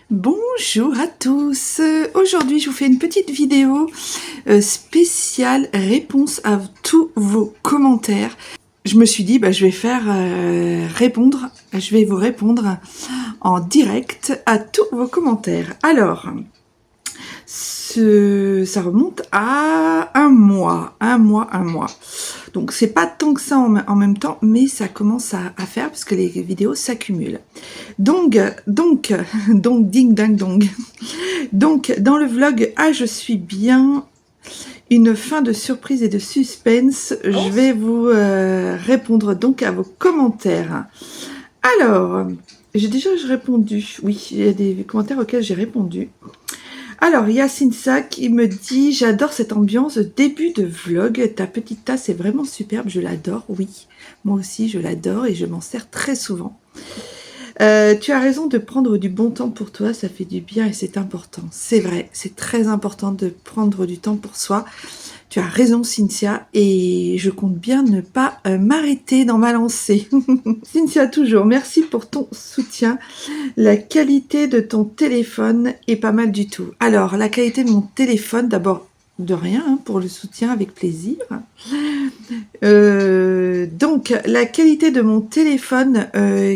Bonjour à tous. Aujourd'hui, je vous fais une petite vidéo spéciale réponse à tous vos commentaires. Je me suis dit, je vais faire je vais vous répondre en direct à tous vos commentaires. Alors, ça remonte à un mois. Donc, c'est pas tant que ça en même temps, mais ça commence à faire parce que les vidéos s'accumulent. Donc, ding ding dong. Donc, dans le vlog « Ah, je suis bien », une fin de surprise et de suspense, je vais vous répondre donc à vos commentaires. Alors, j'ai déjà répondu. Oui, il y a des commentaires auxquels j'ai répondu. Alors, il y a Cynthia qui me dit « J'adore cette ambiance début de vlog. Ta petite tasse est vraiment superbe. Je l'adore. » Oui, moi aussi, je l'adore et je m'en sers très souvent. Tu as raison de prendre du bon temps pour toi, ça fait du bien et c'est important. C'est vrai, c'est très important de prendre du temps pour soi. Tu as raison, Cynthia, et je compte bien ne pas m'arrêter dans ma lancée. Cynthia, toujours, merci pour ton soutien. La qualité de ton téléphone est pas mal du tout. Alors, la qualité de mon téléphone, d'abord, de rien, hein, pour le soutien, avec plaisir. Donc, la qualité de mon téléphone,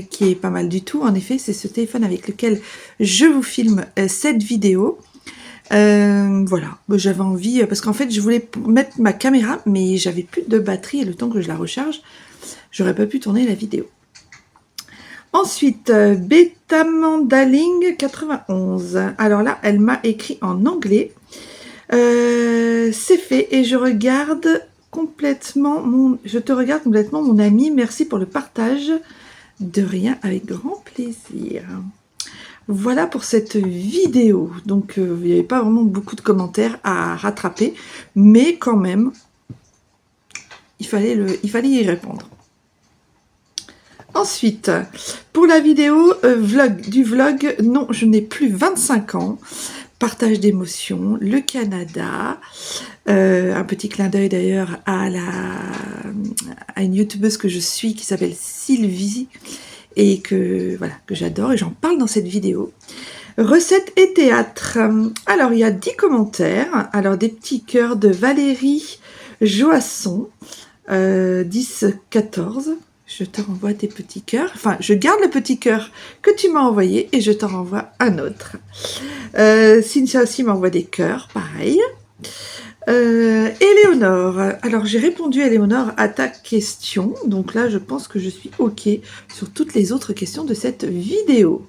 qui est pas mal du tout, en effet, c'est ce téléphone avec lequel je vous filme cette vidéo. Voilà, j'avais envie, parce qu'en fait, je voulais mettre ma caméra, mais j'avais plus de batterie, et le temps que je la recharge, j'aurais pas pu tourner la vidéo. Ensuite, Betamandaling 91. Alors là, elle m'a écrit en anglais. C'est fait, et je te regarde complètement, mon ami. Merci pour le partage. De rien, avec grand plaisir. Voilà pour cette vidéo. Donc, il n'y avait pas vraiment beaucoup de commentaires à rattraper, mais quand même, il fallait y répondre. Ensuite, pour la vidéo du vlog, non, je n'ai plus 25 ans. Partage d'émotions, le Canada, un petit clin d'œil d'ailleurs à une youtubeuse que je suis qui s'appelle Sylvie et que j'adore et j'en parle dans cette vidéo. Recettes et théâtre. Alors, il y a 10 commentaires. Alors, des petits cœurs de Valérie Joasson, 10-14. Je te renvoie tes petits cœurs. Enfin, je garde le petit cœur que tu m'as envoyé et je t'en renvoie un autre. Cynthia aussi m'envoie des cœurs, pareil. Éléonore. Alors, j'ai répondu, Éléonore, à ta question. Donc là, je pense que je suis OK sur toutes les autres questions de cette vidéo.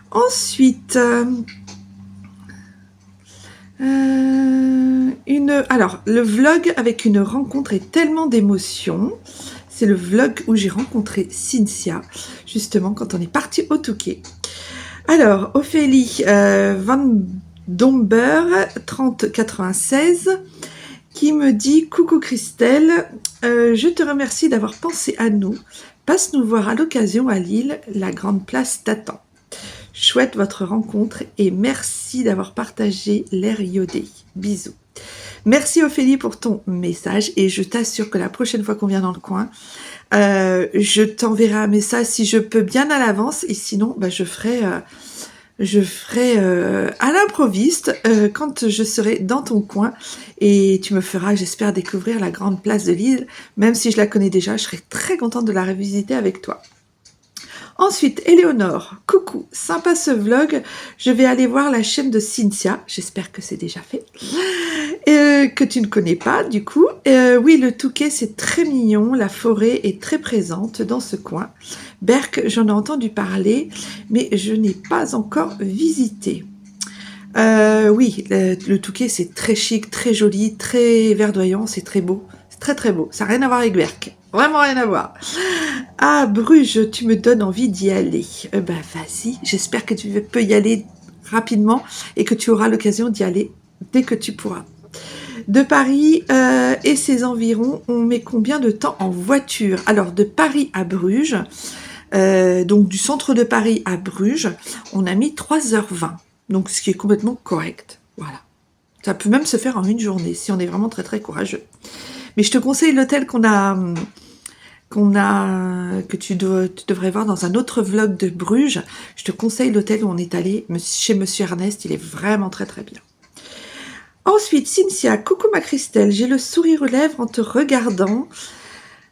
Ensuite, alors, le vlog avec une rencontre et tellement d'émotions. C'est le vlog où j'ai rencontré Cynthia, justement, quand on est parti au Touquet. Alors, Ophélie Van Domber, 3096, qui me dit « Coucou Christelle, je te remercie d'avoir pensé à nous. Passe nous voir à l'occasion à Lille, la grande place t'attend. Chouette votre rencontre et merci d'avoir partagé l'air iodé. Bisous. » Merci Ophélie pour ton message et je t'assure que la prochaine fois qu'on vient dans le coin, je t'enverrai un message si je peux bien à l'avance et sinon je ferai à l'improviste quand je serai dans ton coin et tu me feras, j'espère, découvrir la grande place de Lille. Même si je la connais déjà, je serai très contente de la revisiter avec toi. Ensuite, Éléonore, coucou, sympa ce vlog, je vais aller voir la chaîne de Cynthia, j'espère que c'est déjà fait, que tu ne connais pas du coup. Oui, le Touquet c'est très mignon, la forêt est très présente dans ce coin. Berck, j'en ai entendu parler, mais je n'ai pas encore visité. Oui, le Touquet c'est très chic, très joli, très verdoyant, c'est très beau. Très très beau, ça n'a rien à voir avec Berck, vraiment rien à voir. Ah, Bruges, tu me donnes envie d'y aller. Vas-y, j'espère que tu peux y aller rapidement et que tu auras l'occasion d'y aller dès que tu pourras. De Paris et ses environs, on met combien de temps en voiture? Alors, de Paris à Bruges, donc du centre de Paris à Bruges, on a mis 3h20, donc ce qui est complètement correct. Voilà. Ça peut même se faire en une journée, si on est vraiment très très courageux. Mais je te conseille l'hôtel qu'on a que tu devrais voir dans un autre vlog de Bruges. Je te conseille l'hôtel où on est allé chez Monsieur Ernest, il est vraiment très très bien. Ensuite, Cynthia, coucou ma Christelle, j'ai le sourire aux lèvres en te regardant.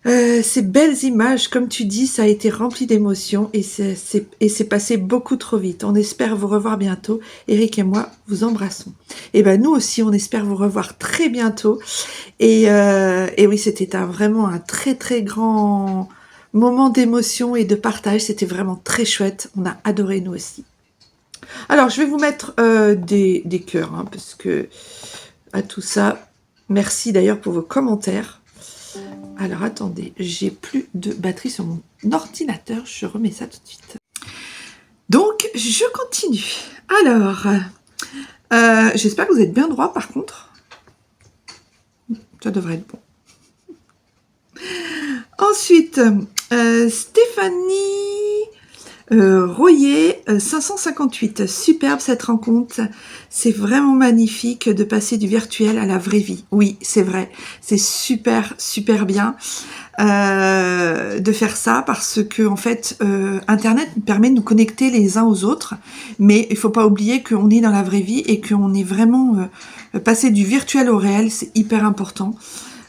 Ces belles images, comme tu dis, ça a été rempli d'émotions et c'est passé beaucoup trop vite. On espère vous revoir bientôt. Eric et moi vous embrassons. Et ben nous aussi, on espère vous revoir très bientôt. Et oui, c'était vraiment un très très grand moment d'émotion et de partage. C'était vraiment très chouette. On a adoré nous aussi. Alors, je vais vous mettre des cœurs, hein, parce que à tout ça, merci d'ailleurs pour vos commentaires. Alors attendez, j'ai plus de batterie sur mon ordinateur, je remets ça tout de suite. Donc, je continue. Alors, j'espère que vous êtes bien droit par contre. Ça devrait être bon. Ensuite, Stéphanie Royer, 558. Superbe cette rencontre. C'est vraiment magnifique de passer du virtuel à la vraie vie. Oui, c'est vrai. C'est super, super bien de faire ça parce que en fait, Internet nous permet de nous connecter les uns aux autres. Mais il faut pas oublier qu'on est dans la vraie vie et qu'on est vraiment passer du virtuel au réel. C'est hyper important.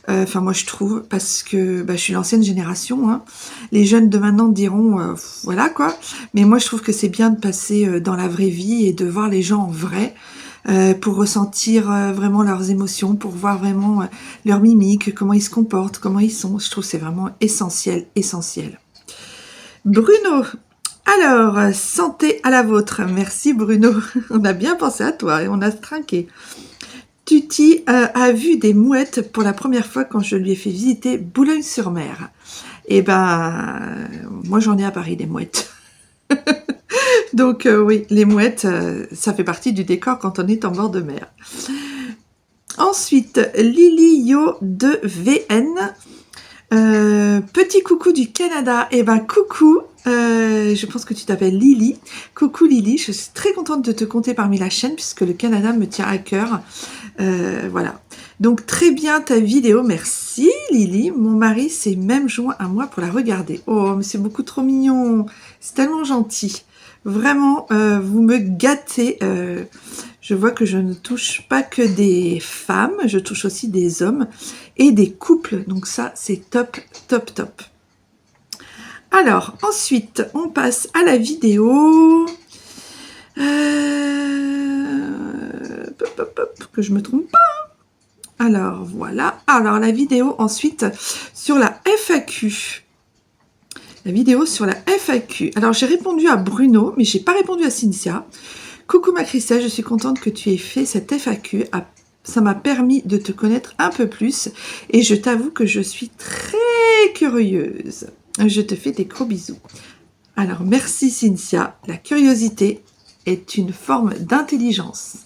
Enfin, moi, je trouve, parce que je suis l'ancienne génération. Hein. Les jeunes de maintenant diront, voilà quoi. Mais moi, je trouve que c'est bien de passer dans la vraie vie et de voir les gens en vrai pour ressentir vraiment leurs émotions, pour voir vraiment leur mimique, comment ils se comportent, comment ils sont. Je trouve que c'est vraiment essentiel, essentiel. Bruno, alors, santé à la vôtre. Merci Bruno. On a bien pensé à toi et on a trinqué. Tuti a vu des mouettes pour la première fois quand je lui ai fait visiter Boulogne-sur-Mer. Et ben, moi j'en ai à Paris des mouettes. Donc oui, les mouettes, ça fait partie du décor quand on est en bord de mer. Ensuite, Lily Yo de VN. Petit coucou du Canada. Et ben coucou, je pense que tu t'appelles Lily. Coucou Lily, je suis très contente de te compter parmi la chaîne puisque le Canada me tient à cœur. Voilà. Donc très bien ta vidéo, merci Lily. Mon mari s'est même joint à moi pour la regarder. Oh, mais c'est beaucoup trop mignon. C'est tellement gentil. Vraiment, vous me gâtez. Je vois que je ne touche pas que des femmes, je touche aussi des hommes et des couples. Donc ça, c'est top, top, top. Alors, ensuite, on passe à la vidéo. Que je me trompe pas. Alors, voilà. Alors, la vidéo ensuite sur la FAQ. La vidéo sur la FAQ. Alors, j'ai répondu à Bruno, mais j'ai pas répondu à Cynthia. Coucou ma Christelle, je suis contente que tu aies fait cette FAQ. Ça m'a permis de te connaître un peu plus et je t'avoue que je suis très curieuse. Je te fais des gros bisous. Alors, merci Cynthia. La curiosité est une forme d'intelligence.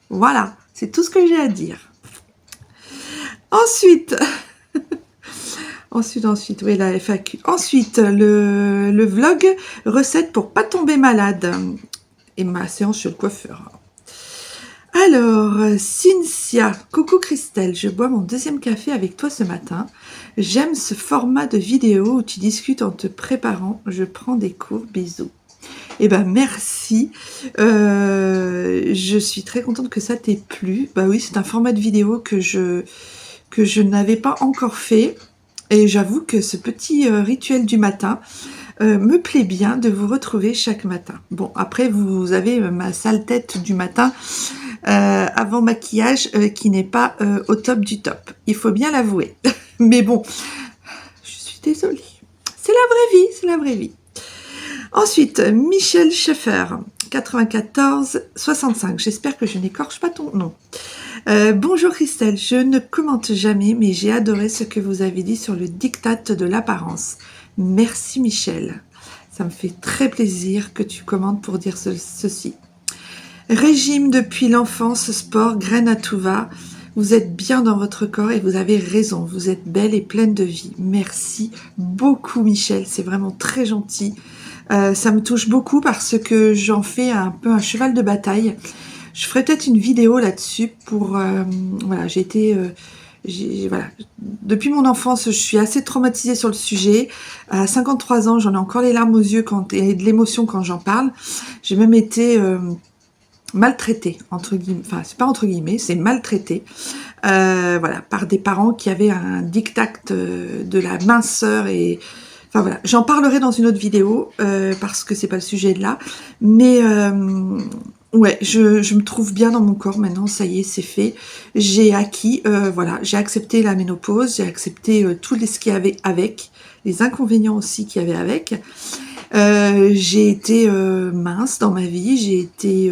Voilà, c'est tout ce que j'ai à dire. Ensuite, oui, la FAQ. Ensuite, le vlog recette pour pas tomber malade. Et ma séance chez le coiffeur. Alors, Cynthia, coucou Christelle, je bois mon deuxième café avec toi ce matin. J'aime ce format de vidéo où tu discutes en te préparant. Je prends des cours, bisous. Eh ben merci, je suis très contente que ça t'ait plu. Bah oui, c'est un format de vidéo que je n'avais pas encore fait. Et j'avoue que ce petit rituel du matin me plaît bien de vous retrouver chaque matin. Bon, après, vous avez ma sale tête du matin avant maquillage qui n'est pas au top du top. Il faut bien l'avouer. Mais bon, je suis désolée. C'est la vraie vie, c'est la vraie vie. Ensuite, Michel Schaeffer, 94 65. J'espère que je n'écorche pas ton nom. Bonjour Christelle, je ne commente jamais, mais j'ai adoré ce que vous avez dit sur le diktat de l'apparence. Merci Michel. Ça me fait très plaisir que tu commentes pour dire ceci. Régime depuis l'enfance, sport, graine à tout va. Vous êtes bien dans votre corps et vous avez raison. Vous êtes belle et pleine de vie. Merci beaucoup Michel, c'est vraiment très gentil. Ça me touche beaucoup parce que j'en fais un peu un cheval de bataille. Je ferai peut-être une vidéo là-dessus pour... voilà, j'ai été voilà. Depuis mon enfance, je suis assez traumatisée sur le sujet. À 53 ans, j'en ai encore les larmes aux yeux et de l'émotion quand j'en parle. J'ai même été maltraitée, entre guillemets. Enfin, c'est pas entre guillemets, c'est maltraitée. Voilà, par des parents qui avaient un diktat de la minceur et... Enfin voilà, j'en parlerai dans une autre vidéo parce que c'est pas le sujet de là. Mais ouais, je me trouve bien dans mon corps maintenant, ça y est, c'est fait. J'ai acquis, voilà, j'ai accepté la ménopause, j'ai accepté tout ce qu'il y avait avec, les inconvénients aussi qu'il y avait avec. J'ai été mince dans ma vie, j'ai été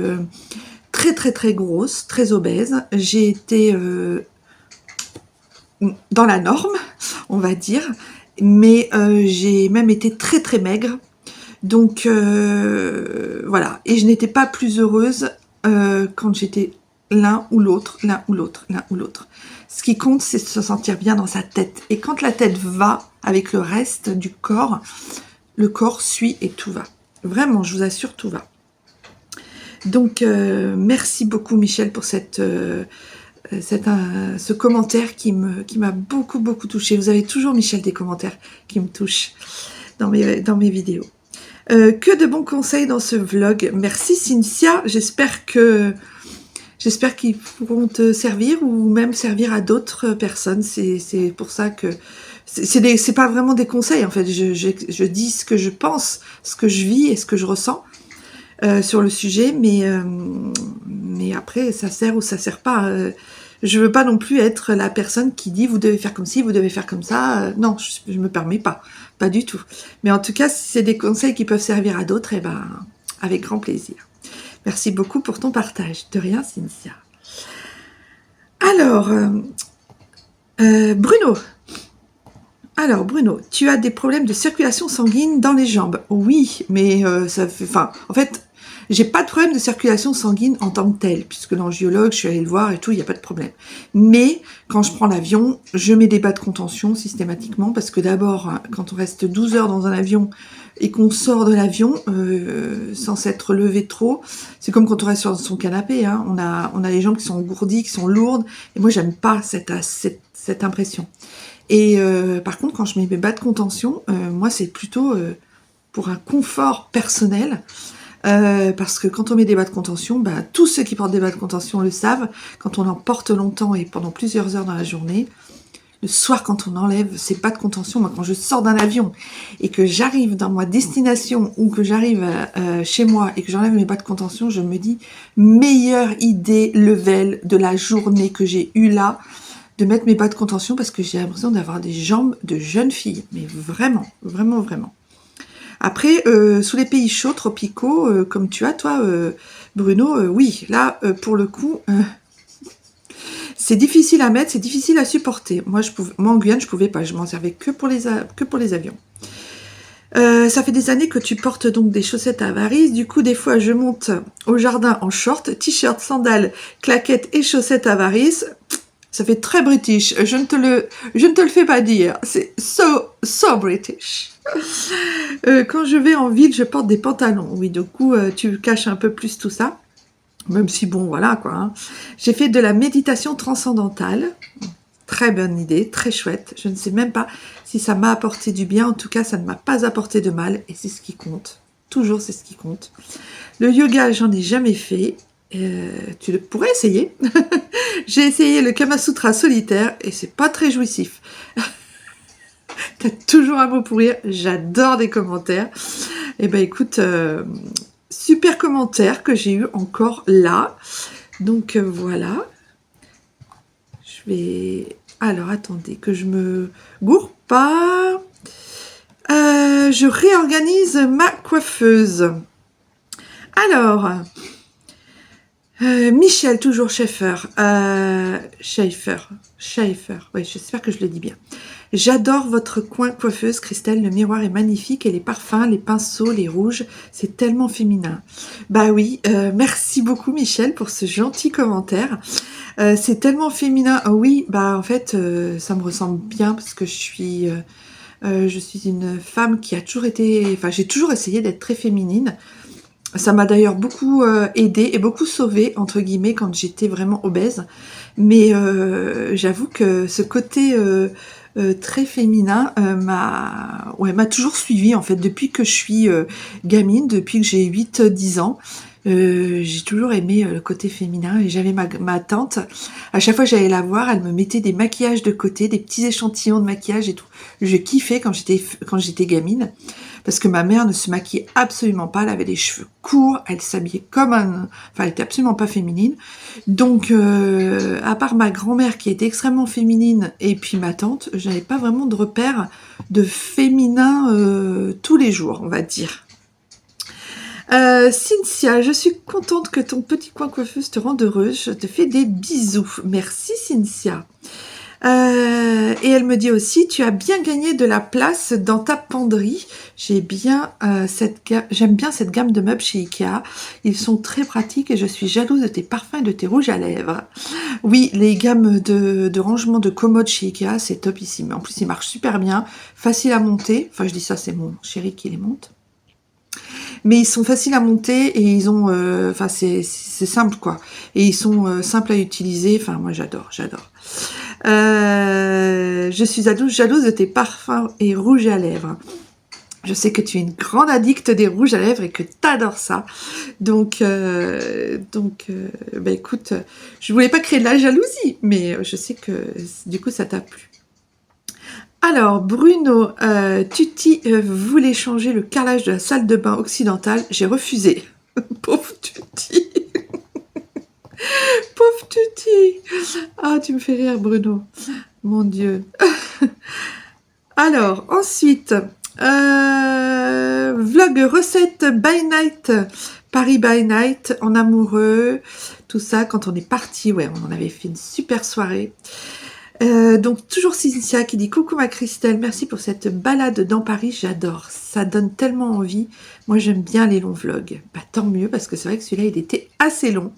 très très très grosse, très obèse. J'ai été dans la norme, on va dire, mais j'ai même été très très maigre. Donc voilà, et je n'étais pas plus heureuse quand j'étais l'un ou l'autre, l'un ou l'autre, l'un ou l'autre. Ce qui compte, c'est de se sentir bien dans sa tête. Et quand la tête va avec le reste du corps, le corps suit et tout va. Vraiment, je vous assure, tout va. Donc, merci beaucoup Michel pour ce commentaire qui m'a beaucoup touchée. Vous avez toujours, Michel, des commentaires qui me touchent dans mes vidéos. Que de bons conseils dans ce vlog. Merci Cynthia, j'espère qu'ils pourront te servir ou même servir à d'autres personnes. C'est pour ça que c'est pas vraiment des conseils en fait. Je dis ce que je pense, ce que je vis et ce que je ressens sur le sujet, mais après ça sert ou ça sert pas. Je veux pas non plus être la personne qui dit vous devez faire comme ci, vous devez faire comme ça. Non, je me permets pas du tout. Mais en tout cas, si c'est des conseils qui peuvent servir à d'autres, eh ben, avec grand plaisir. Merci beaucoup pour ton partage. De rien, Cynthia. Alors, Bruno. Alors, Bruno, tu as des problèmes de circulation sanguine dans les jambes. Oui, mais ça fait... Enfin, en fait... J'ai pas de problème de circulation sanguine en tant que tel, puisque l'angiologue, je suis allée le voir et tout, il n'y a pas de problème. Mais quand je prends l'avion, je mets des bas de contention systématiquement, parce que d'abord, quand on reste 12 heures dans un avion et qu'on sort de l'avion sans s'être levé trop, c'est comme quand on reste sur son canapé. Hein, on a les jambes qui sont engourdies, qui sont lourdes, et moi j'aime pas cette impression. Et par contre, quand je mets mes bas de contention, moi c'est plutôt pour un confort personnel. Parce que quand on met des bas de contention, bah, tous ceux qui portent des bas de contention le savent, quand on en porte longtemps et pendant plusieurs heures dans la journée, le soir quand on enlève ces bas de contention, moi quand je sors d'un avion et que j'arrive dans ma destination ou que j'arrive chez moi et que j'enlève mes bas de contention, je me dis meilleure idée level de la journée que j'ai eue là, de mettre mes bas de contention parce que j'ai l'impression d'avoir des jambes de jeune fille, mais vraiment, vraiment, vraiment. Après, sous les pays chauds, tropicaux, comme tu as, toi, Bruno, oui, là, pour le coup, c'est difficile à mettre, c'est difficile à supporter. Moi, en Guyane, je pouvais pas, je m'en servais que pour les avions. Ça fait des années que tu portes donc des chaussettes à varices. Du coup, des fois, je monte au jardin en short, t-shirt, sandales, claquettes et chaussettes à varices. Ça fait très british. Je ne te le fais pas dire. C'est so british. Quand je vais en ville, je porte des pantalons. Oui, du coup, tu caches un peu plus tout ça. Même si, bon, voilà, quoi. Hein. J'ai fait de la méditation transcendantale. Très bonne idée, très chouette. Je ne sais même pas si ça m'a apporté du bien. En tout cas, ça ne m'a pas apporté de mal. Et c'est ce qui compte. Toujours, c'est ce qui compte. Le yoga, j'en ai jamais fait. Tu pourrais essayer. J'ai essayé le Kama Sutra solitaire et c'est pas très jouissif. T'as toujours un mot pour rire. J'adore des commentaires. Et ben écoute, super commentaire que j'ai eu encore là. Donc voilà. Je vais... Alors attendez, que je me gourre pas. Je réorganise ma coiffeuse. Alors... Michel, toujours Schaeffer, oui, j'espère que je le dis bien. J'adore votre coin coiffeuse, Christelle, le miroir est magnifique et les parfums, les pinceaux, les rouges, c'est tellement féminin. Bah oui, merci beaucoup Michel pour ce gentil commentaire. C'est tellement féminin, oui, bah en fait, ça me ressemble bien parce que je suis une femme qui a toujours été, enfin j'ai toujours essayé d'être très féminine. Ça m'a d'ailleurs beaucoup aidé et beaucoup sauvé entre guillemets quand j'étais vraiment obèse. Mais j'avoue que ce côté très féminin m'a toujours suivi en fait depuis que je suis gamine, depuis que j'ai 8 10 ans. J'ai toujours aimé le côté féminin et j'avais ma tante, à chaque fois que j'allais la voir, elle me mettait des maquillages de côté, des petits échantillons de maquillage et tout. Je kiffais quand j'étais gamine parce que ma mère ne se maquillait absolument pas, elle avait les cheveux courts, elle s'habillait enfin elle était absolument pas féminine. Donc à part ma grand-mère qui était extrêmement féminine et puis ma tante, j'avais pas vraiment de repères de féminin tous les jours, on va dire. Cynthia, je suis contente que ton petit coin coiffeuse te rende heureuse. Je te fais des bisous. Merci Cynthia. Et elle me dit aussi, tu as bien gagné de la place dans ta penderie. J'aime bien cette gamme de meubles chez Ikea. Ils sont très pratiques et je suis jalouse de tes parfums et de tes rouges à lèvres. Oui, les gammes de rangement de commodes chez Ikea, c'est topissime. En plus, ils marchent super bien, facile à monter. Enfin, je dis ça, c'est mon chéri qui les monte. Mais ils sont faciles à monter et ils ont, enfin c'est simple quoi. Et ils sont simples à utiliser. Enfin moi j'adore. Je suis jalouse de tes parfums et rouges à lèvres. Je sais que tu es une grande addicte des rouges à lèvres et que t'adores ça. Donc, bah écoute, je voulais pas créer de la jalousie, mais je sais que du coup ça t'a plu. Alors, Bruno, Tutti voulait changer le carrelage de la salle de bain occidentale. J'ai refusé. Pauvre Tutti. Pauvre Tutti. Ah, tu me fais rire, Bruno. Mon Dieu. Alors, ensuite, vlog recette by night. Paris by night, en amoureux. Tout ça, quand on est parti, ouais, on en avait fait une super soirée. Donc toujours Cynthia qui dit coucou ma Christelle, merci pour cette balade dans Paris, j'adore, ça donne tellement envie. Moi j'aime bien les longs vlogs, bah tant mieux parce que c'est vrai que celui-là il était assez long.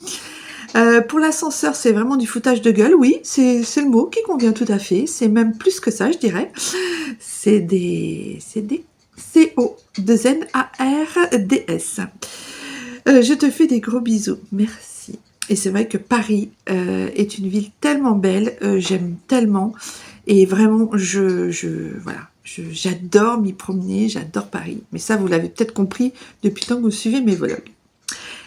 Pour l'ascenseur c'est vraiment du foutage de gueule, oui c'est le mot qui convient tout à fait, c'est même plus que ça je dirais. C'est des CONARDS. Je te fais des gros bisous, merci. Et c'est vrai que Paris est une ville tellement belle, j'aime tellement, et vraiment, voilà, j'adore m'y promener, j'adore Paris. Mais ça, vous l'avez peut-être compris depuis le temps que vous suivez mes vlogs.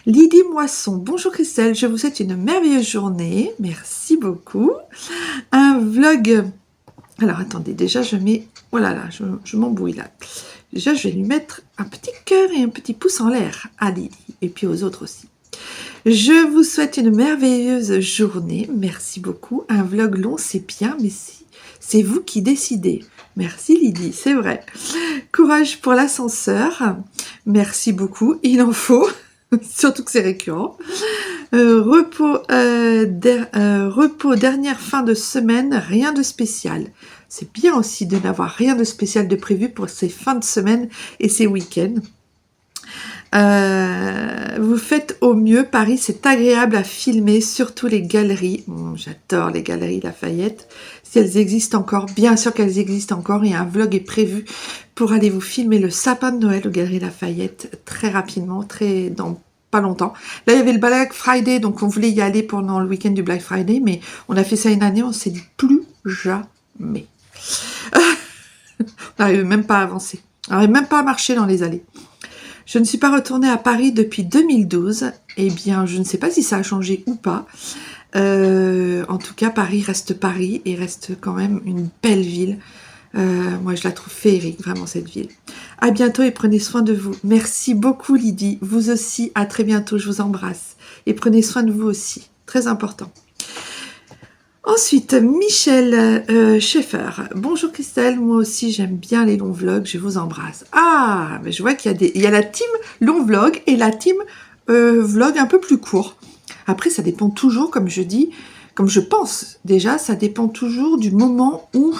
Lydie Moisson, bonjour Christelle, je vous souhaite une merveilleuse journée, merci beaucoup. Un vlog, alors attendez, déjà je mets, oh là là, je m'embrouille là. Déjà, je vais lui mettre un petit cœur et un petit pouce en l'air à Lydie, et puis aux autres aussi. Je vous souhaite une merveilleuse journée. Merci beaucoup. Un vlog long, c'est bien, mais c'est vous qui décidez. Merci Lydie, c'est vrai. Courage pour l'ascenseur. Merci beaucoup. Il en faut, surtout que c'est récurrent. Repos, dernière fin de semaine, rien de spécial. C'est bien aussi de n'avoir rien de spécial de prévu pour ces fins de semaine et ces week-ends. Vous faites au mieux, Paris c'est agréable à filmer, surtout les galeries. J'adore les galeries Lafayette, si elles existent encore, bien sûr qu'elles existent encore, et un vlog est prévu pour aller vous filmer le sapin de Noël aux galeries Lafayette très rapidement, dans pas longtemps. Là il y avait le Black Friday, donc on voulait y aller pendant le week-end du Black Friday, mais on a fait ça une année, on s'est dit plus jamais. On n'arrive même pas à avancer, on n'arrive même pas à marcher dans les allées. Je ne suis pas retournée à Paris depuis 2012. Eh bien, je ne sais pas si ça a changé ou pas. En tout cas, Paris et reste quand même une belle ville. Moi, je la trouve féerique, vraiment, cette ville. À bientôt et prenez soin de vous. Merci beaucoup, Lydie. Vous aussi, à très bientôt. Je vous embrasse. Et prenez soin de vous aussi. Très important. Ensuite, Michel Schaeffer. Bonjour Christelle, moi aussi j'aime bien les longs vlogs, je vous embrasse. Ah, mais je vois qu'il y a la team long vlog et la team vlog un peu plus court. Après, ça dépend toujours, comme je dis, comme je pense déjà, ça dépend toujours du moment où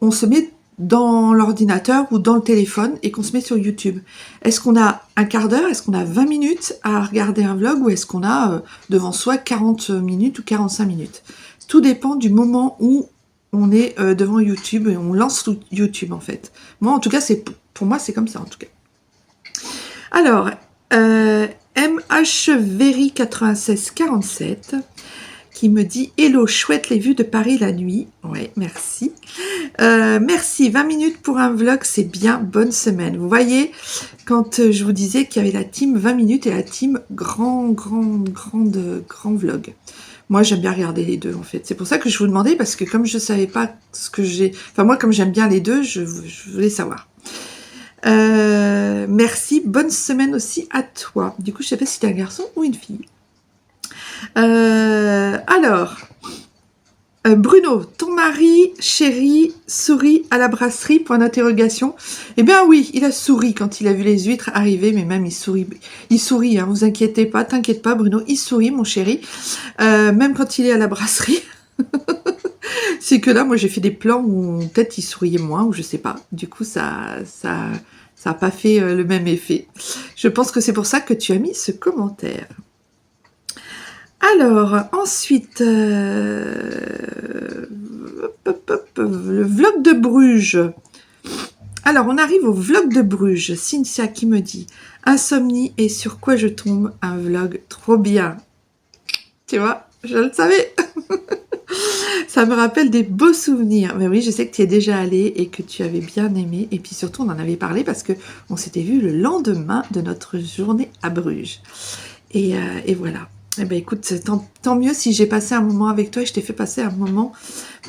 on se met dans l'ordinateur ou dans le téléphone et qu'on se met sur YouTube. Est-ce qu'on a un quart d'heure, est-ce qu'on a 20 minutes à regarder un vlog ou est-ce qu'on a devant soi 40 minutes ou 45 minutes? Tout dépend du moment où on est devant YouTube et on lance YouTube en fait. Moi en tout cas, pour moi c'est comme ça en tout cas. Alors, Very 9647 qui me dit « Hello, chouette les vues de Paris la nuit. » Ouais, merci. Merci, 20 minutes pour un vlog, c'est bien, bonne semaine. Vous voyez, quand je vous disais qu'il y avait la team 20 minutes et la team grand vlog. Moi, j'aime bien regarder les deux, en fait. C'est pour ça que je vous demandais, parce que comme je ne savais pas ce que j'ai... Enfin, moi, comme j'aime bien les deux, je voulais savoir. Merci, bonne semaine aussi à toi. Du coup, je ne sais pas si tu es un garçon ou une fille. Alors, Bruno, ton mari, chéri, sourit à la brasserie, point d'interrogation. Eh bien oui, il a souri quand il a vu les huîtres arriver, mais même il sourit, hein, vous inquiétez pas, t'inquiète pas Bruno, il sourit mon chéri, même quand il est à la brasserie. C'est que là, moi j'ai fait des plans où peut-être il souriait moins, ou je sais pas, du coup ça a pas fait le même effet. Je pense que c'est pour ça que tu as mis ce commentaire. Alors, ensuite, le vlog de Bruges. Alors, on arrive au vlog de Bruges. Cynthia qui me dit « Insomnie et sur quoi je tombe, un vlog trop bien. » Tu vois, je le savais. Ça me rappelle des beaux souvenirs. Mais oui, je sais que tu y es déjà allé et que tu avais bien aimé. Et puis surtout, on en avait parlé parce qu'on s'était vu le lendemain de notre journée à Bruges. Et voilà. Eh ben écoute, tant mieux si j'ai passé un moment avec toi et je t'ai fait passer un moment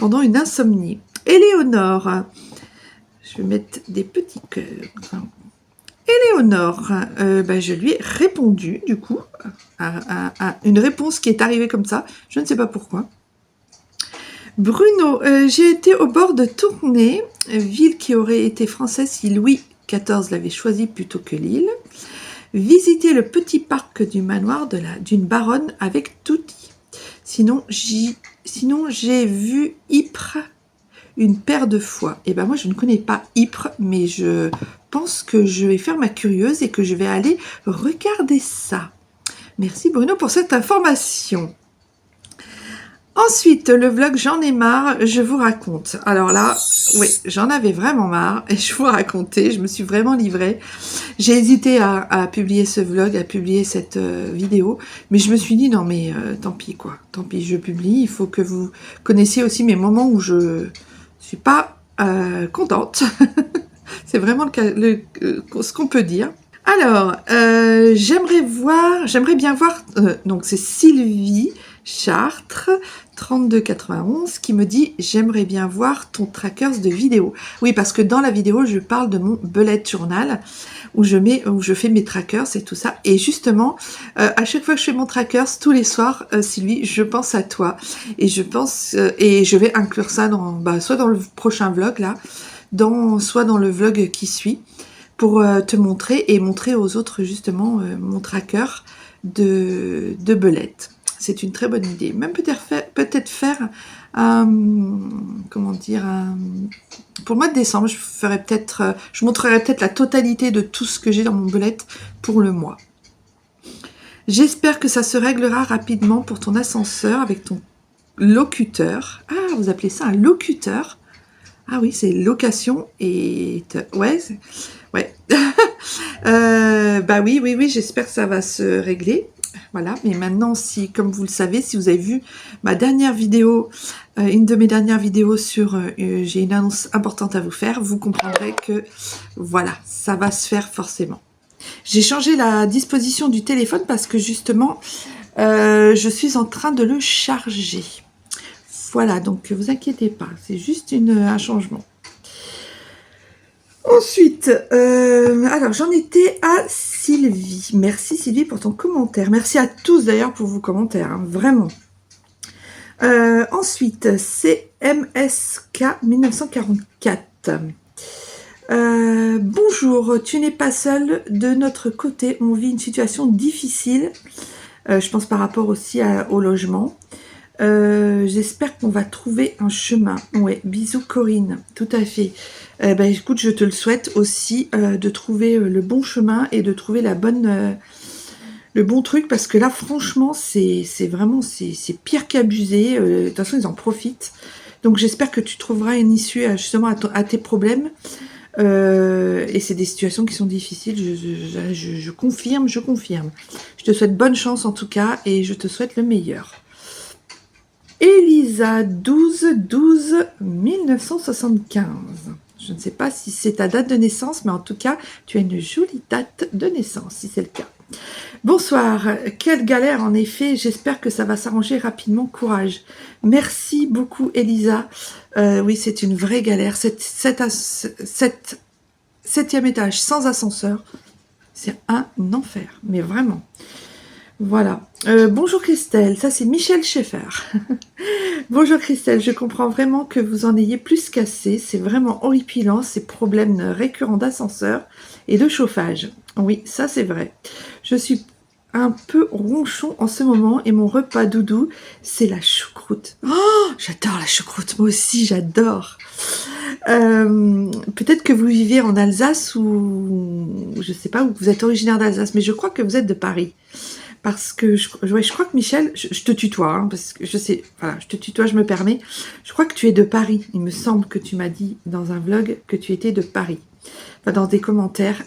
pendant une insomnie. Éléonore, je vais mettre des petits cœurs. Éléonore, je lui ai répondu du coup à une réponse qui est arrivée comme ça. Je ne sais pas pourquoi. Bruno, j'ai été au bord de Tournai, ville qui aurait été française si Louis XIV l'avait choisie plutôt que Lille. Visiter le petit parc du manoir d'une baronne avec Touti. Sinon, j'ai vu Ypres une paire de fois. Et ben moi, je ne connais pas Ypres, mais je pense que je vais faire ma curieuse et que je vais aller regarder ça. Merci Bruno pour cette information. Ensuite, le vlog J'en ai marre, je vous raconte. Alors là, oui, j'en avais vraiment marre et je vous racontais, je me suis vraiment livrée. J'ai hésité à publier ce vlog, à publier cette vidéo, mais je me suis dit non mais tant pis quoi, tant pis je publie, il faut que vous connaissiez aussi mes moments où je suis pas contente. C'est vraiment ce qu'on peut dire. Alors, j'aimerais bien voir, donc c'est Sylvie Chartres, 3291, qui me dit « J'aimerais bien voir ton trackers de vidéo. » Oui, parce que dans la vidéo, je parle de mon bullet journal, où je fais mes trackers et tout ça. Et justement, à chaque fois que je fais mon trackers, tous les soirs, Sylvie, je pense à toi. Et je pense, et je vais inclure ça soit dans le prochain vlog, là, soit dans le vlog qui suit, pour te montrer et montrer aux autres, justement, mon tracker de belette. C'est une très bonne idée. Même peut-être faire comment dire, pour le mois de décembre, je montrerai peut-être la totalité de tout ce que j'ai dans mon bullet pour le mois. J'espère que ça se réglera rapidement pour ton ascenseur avec ton locuteur. Ah, vous appelez ça un locuteur? Ah oui, c'est location et... Ouais, ouais. Bah oui, j'espère que ça va se régler. Voilà, mais maintenant, si, comme vous le savez, si vous avez vu ma dernière vidéo, une de mes dernières vidéos sur j'ai une annonce importante à vous faire, vous comprendrez que, voilà, ça va se faire forcément. J'ai changé la disposition du téléphone parce que, justement, je suis en train de le charger. Voilà, donc, vous inquiétez pas, c'est juste un changement. Ensuite, alors j'en étais à Sylvie. Merci Sylvie pour ton commentaire. Merci à tous d'ailleurs pour vos commentaires, hein, vraiment. Ensuite, c'est MSK 1944. Bonjour, tu n'es pas seul. De notre côté, on vit une situation difficile. Je pense par rapport aussi au logement. J'espère qu'on va trouver un chemin. Ouais, bisous Corinne, tout à fait. Écoute, je te le souhaite aussi de trouver le bon chemin et de trouver le bon truc, parce que là, franchement, c'est pire qu'abusé. De toute façon, ils en profitent. Donc, j'espère que tu trouveras une issue justement à tes problèmes. Et c'est des situations qui sont difficiles, je confirme, je confirme. Je te souhaite bonne chance en tout cas, et je te souhaite le meilleur. Elisa, 12-12-1975. Je ne sais pas si c'est ta date de naissance, mais en tout cas, tu as une jolie date de naissance, si c'est le cas. Bonsoir, quelle galère en effet, j'espère que ça va s'arranger rapidement, courage. Merci beaucoup Elisa. Oui, c'est une vraie galère, septième étage sans ascenseur, c'est un enfer, mais vraiment. Voilà. Bonjour Christelle, ça c'est Michel Schaeffer. Bonjour Christelle, je comprends vraiment que vous en ayez plus qu'assez, c'est vraiment horripilant ces problèmes récurrents d'ascenseur et de chauffage. Oui, ça c'est vrai. Je suis un peu ronchon en ce moment et mon repas doudou, c'est la choucroute. Oh, j'adore la choucroute, moi aussi j'adore. Peut-être que vous vivez en Alsace ou je sais pas, ou vous êtes originaire d'Alsace, mais je crois que vous êtes de Paris. Parce que je crois que Michel, je te tutoie, hein, parce que je sais, voilà, je te tutoie, je me permets. Je crois que tu es de Paris. Il me semble que tu m'as dit dans un vlog que tu étais de Paris. Enfin, dans des commentaires,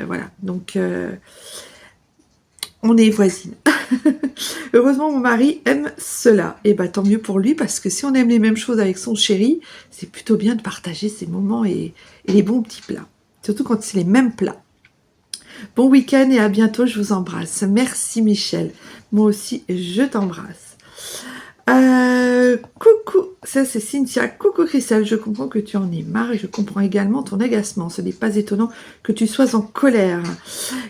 voilà. Donc, on est voisines. Heureusement, mon mari aime cela. Et bah, tant mieux pour lui, parce que si on aime les mêmes choses avec son chéri, c'est plutôt bien de partager ces moments et les bons petits plats. Surtout quand c'est les mêmes plats. Bon week-end et à bientôt, je vous embrasse. Merci Michel. Moi aussi, je t'embrasse. Coucou, ça c'est Cynthia. Coucou Christelle, je comprends que tu en es marre et je comprends également ton agacement. Ce n'est pas étonnant que tu sois en colère.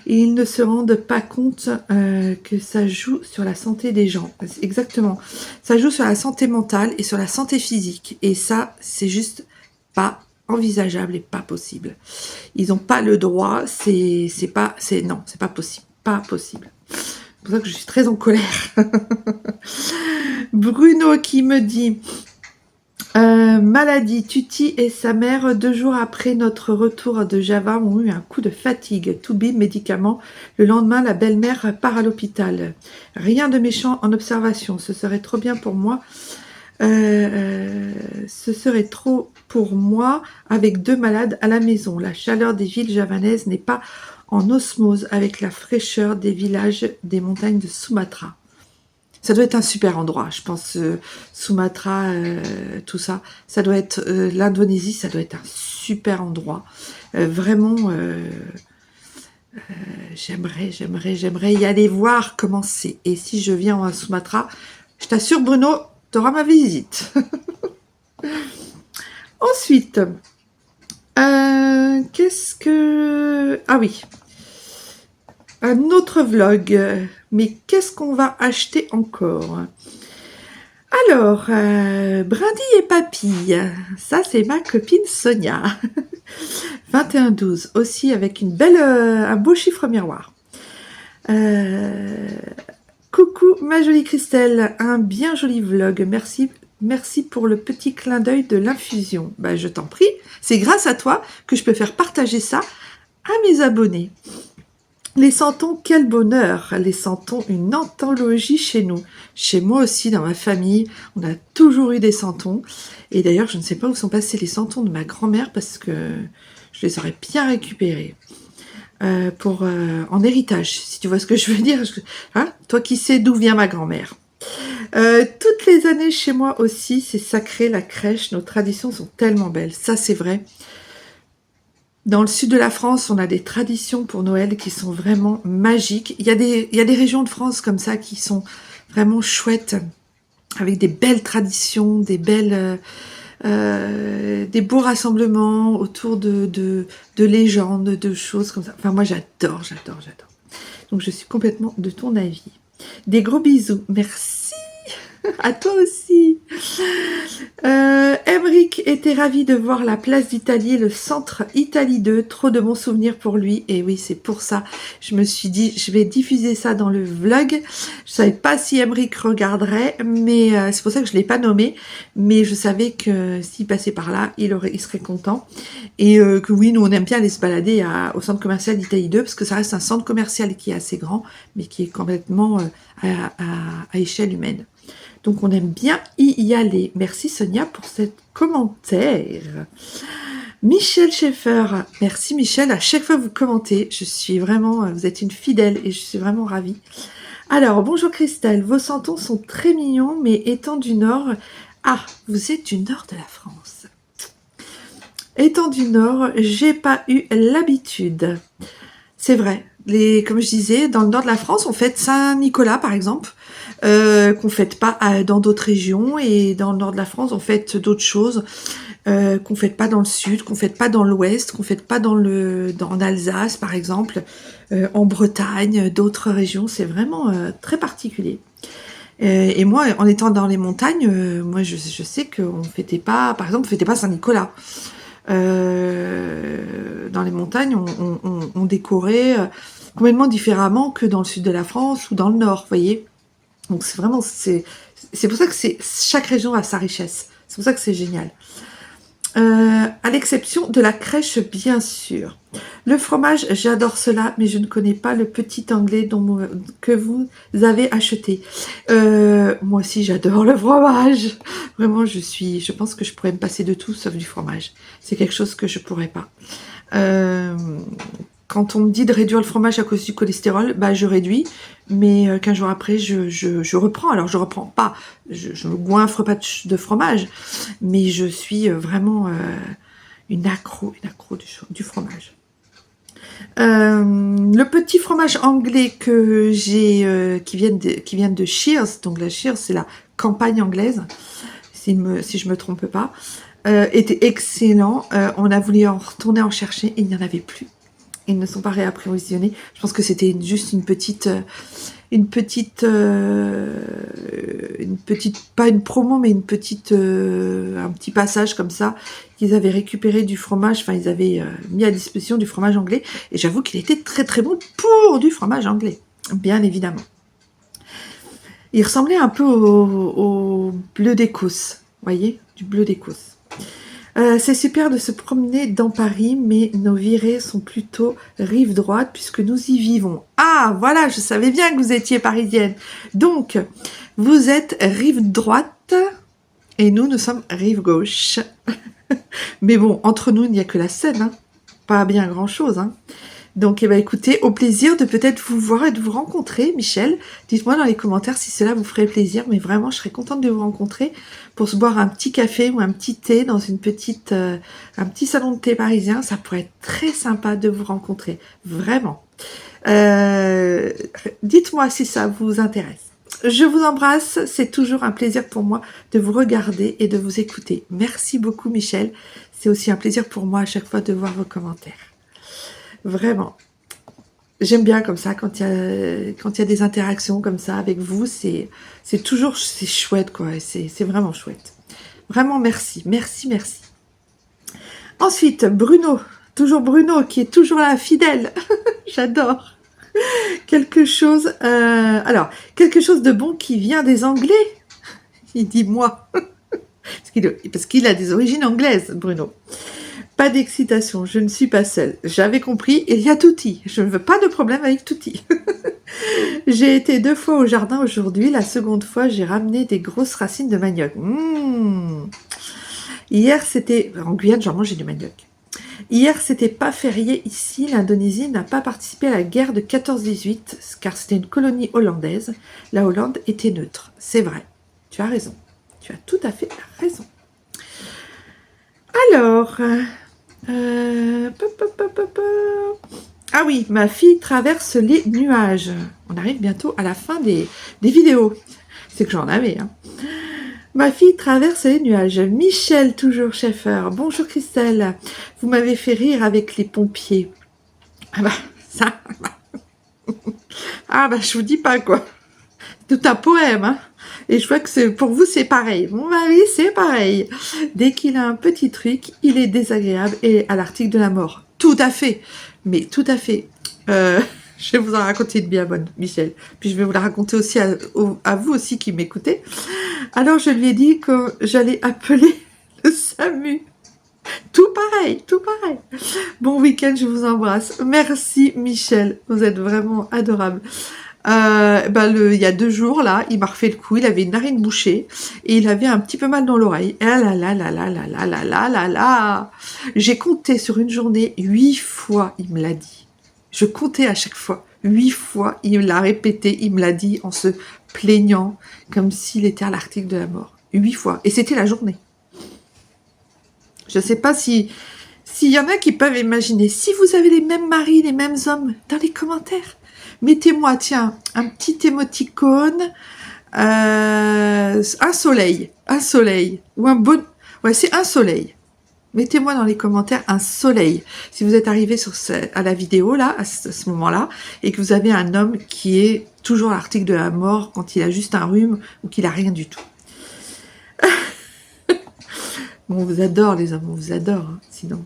Ils ne se rendent pas compte que ça joue sur la santé des gens. Exactement. Ça joue sur la santé mentale et sur la santé physique. Et ça, c'est juste pas envisageable et pas possible. Ils n'ont pas le droit, non, c'est pas possible, pas possible. C'est pour ça que je suis très en colère. Bruno qui me dit maladie, Tuti et sa mère 2 jours après notre retour de Java ont eu un coup de fatigue, tout bim, médicaments. Le lendemain, la belle-mère part à l'hôpital. Rien de méchant en observation, ce serait trop bien pour moi. Ce serait trop pour moi avec 2 malades à la maison. La chaleur des villes javanaises n'est pas en osmose avec la fraîcheur des villages des montagnes de Sumatra. Ça doit être un super endroit, je pense. Sumatra, tout ça, ça doit être l'Indonésie, ça doit être un super endroit. Vraiment, j'aimerais y aller voir comment c'est. Et si je viens à Sumatra, je t'assure Bruno, tu auras ma visite. Ensuite, qu'est-ce que... Ah oui, un autre vlog. Mais qu'est-ce qu'on va acheter encore? Alors, Brindille et Papille. Ça, c'est ma copine Sonia. 21-12. Aussi avec une belle, un beau chiffre miroir. Coucou ma jolie Christelle, un bien joli vlog, merci pour le petit clin d'œil de l'infusion. Bah, je t'en prie, c'est grâce à toi que je peux faire partager ça à mes abonnés. Les santons, quel bonheur, les santons, une anthologie chez nous. Chez moi aussi, dans ma famille, on a toujours eu des santons. Et d'ailleurs, je ne sais pas où sont passés les santons de ma grand-mère parce que je les aurais bien récupérés. En héritage, si tu vois ce que je veux dire. Hein, toi qui sais d'où vient ma grand-mère. Toutes les années chez moi aussi, c'est sacré, la crèche, nos traditions sont tellement belles, ça c'est vrai. Dans le sud de la France, on a des traditions pour Noël qui sont vraiment magiques. Il y a des régions de France comme ça qui sont vraiment chouettes, avec des belles traditions, des beaux rassemblements autour de légendes, de choses comme ça. Enfin, moi, j'adore. Donc, je suis complètement de ton avis. Des gros bisous. Merci. À toi aussi. Emric était ravi de voir la place d'Italie, le centre Italie 2. Trop de bons souvenirs pour lui. Et oui, c'est pour ça. Je me suis dit, je vais diffuser ça dans le vlog. Je savais pas si Emric regarderait, mais c'est pour ça que je l'ai pas nommé. Mais je savais que s'il passait par là, il serait content. Et que oui, nous on aime bien aller se balader au centre commercial d'Italie 2 parce que ça reste un centre commercial qui est assez grand, mais qui est complètement à échelle humaine. Donc, on aime bien y aller. Merci Sonia pour ce commentaire. Michel Schaeffer, merci Michel, à chaque fois que vous commentez, je suis vraiment, vous êtes une fidèle et je suis vraiment ravie. Alors, bonjour Christelle, vos santons sont très mignons, mais étant du Nord... Ah, vous êtes du Nord de la France. Étant du Nord, j'ai pas eu l'habitude. C'est vrai, comme je disais, dans le Nord de la France, on fête Saint-Nicolas par exemple, qu'on fête pas dans d'autres régions, et dans le Nord de la France, on fête d'autres choses. Qu'on fête pas dans le sud, qu'on fête pas dans l'ouest, qu'on fête pas en Alsace par exemple, en Bretagne, d'autres régions, c'est vraiment très particulier. Et moi, en étant dans les montagnes, moi je sais qu'on fêtait pas, par exemple, on fêtait pas Saint-Nicolas. Dans les montagnes, on décorait complètement différemment que dans le sud de la France ou dans le nord, vous voyez. Donc c'est vraiment, c'est pour ça que chaque région a sa richesse. C'est pour ça que c'est génial. À l'exception de la crèche, bien sûr. Le fromage, j'adore cela, mais je ne connais pas le petit anglais que vous avez acheté. Moi aussi, j'adore le fromage. Vraiment, je pense que je pourrais me passer de tout sauf du fromage. C'est quelque chose que je pourrais pas. Quand on me dit de réduire le fromage à cause du cholestérol, bah je réduis, mais 15 jours après, je reprends. Alors, je reprends pas, je me goinfre pas de fromage, mais je suis vraiment une accro du fromage. Le petit fromage anglais que j'ai, qui vient de Shears, donc la Shears, c'est la campagne anglaise, si je me trompe pas, était excellent. On a voulu en retourner en chercher et il n'y en avait plus. Ils ne sont pas réapprovisionnés. Je pense que c'était juste une petite, pas une promo, mais un petit passage comme ça, qu'ils avaient récupéré du fromage, enfin ils avaient mis à disposition du fromage anglais, et j'avoue qu'il était très très bon pour du fromage anglais, bien évidemment. Il ressemblait un peu au bleu d'Écosse, voyez, du bleu d'Écosse. C'est super de se promener dans Paris, mais nos virées sont plutôt rive droite puisque nous y vivons. Ah, voilà, je savais bien que vous étiez parisienne. Donc, vous êtes rive droite et nous sommes rive gauche. Mais bon, entre nous, il n'y a que la Seine, hein. Pas bien grand-chose, hein. Donc, eh ben, écoutez, au plaisir de peut-être vous voir et de vous rencontrer, Michel. Dites-moi dans les commentaires si cela vous ferait plaisir, mais vraiment, je serais contente de vous rencontrer pour se boire un petit café ou un petit thé dans un petit salon de thé parisien. Ça pourrait être très sympa de vous rencontrer, vraiment. Dites-moi si ça vous intéresse. Je vous embrasse, c'est toujours un plaisir pour moi de vous regarder et de vous écouter. Merci beaucoup, Michel. C'est aussi un plaisir pour moi à chaque fois de voir vos commentaires. Vraiment. J'aime bien comme ça, quand il y a des interactions comme ça avec vous, c'est chouette, quoi. C'est vraiment chouette. Vraiment, merci. Quelque Ensuite, Bruno, qui est toujours là, fidèle. J'adore. Quelque chose de bon qui vient des Anglais. Il dit moi. Parce qu'il a des origines anglaises, Bruno. Pas d'excitation, je ne suis pas seule. J'avais compris, il y a Touti. Je ne veux pas de problème avec Touti. J'ai été 2 fois au jardin aujourd'hui. La seconde fois, j'ai ramené des grosses racines de manioc. Hier, c'était... En Guyane, j'en mangeais du manioc. Hier, c'était pas férié ici. L'Indonésie n'a pas participé à la guerre de 14-18, car c'était une colonie hollandaise. La Hollande était neutre. C'est vrai. Tu as raison. Tu as tout à fait raison. Alors... Ah oui, ma fille traverse les nuages. On arrive bientôt à la fin des vidéos. C'est que j'en avais. Hein. Ma fille traverse les nuages. Michel, toujours Schaeffer. Bonjour Christelle. Vous m'avez fait rire avec les pompiers. Ah bah, ça... Ah bah, je vous dis pas quoi. Tout un poème, hein. Et je vois que pour vous, c'est pareil. Mon mari, c'est pareil. Dès qu'il a un petit truc, il est désagréable et à l'article de la mort. Tout à fait. Mais tout à fait. Je vais vous en raconter une bien bonne, Michel. Puis je vais vous la raconter aussi à vous aussi qui m'écoutez. Alors, je lui ai dit que j'allais appeler le SAMU. Tout pareil, tout pareil. Bon week-end, je vous embrasse. Merci, Michel. Vous êtes vraiment adorable. Il y a 2 jours, là, il m'a refait le coup, il avait une narine bouchée et il avait un petit peu mal dans l'oreille. Ah là là là là là là là là là là. J'ai compté sur une journée 8 fois, il me l'a dit. Je comptais à chaque fois. 8 fois, il me l'a répété, il me l'a dit en se plaignant comme s'il était à l'article de la mort. 8 fois. Et c'était la journée. Je sais pas s'il y en a qui peuvent imaginer. Si vous avez les mêmes maris, les mêmes hommes, dans les commentaires, mettez-moi, tiens, un petit émoticône, un soleil, ou un bon... Ouais, c'est un soleil. Mettez-moi dans les commentaires un soleil. Si vous êtes arrivé à la vidéo, là, à ce moment-là, et que vous avez un homme qui est toujours à l'article de la mort quand il a juste un rhume ou qu'il a rien du tout. Bon, on vous adore, les hommes, on vous adore, hein, sinon...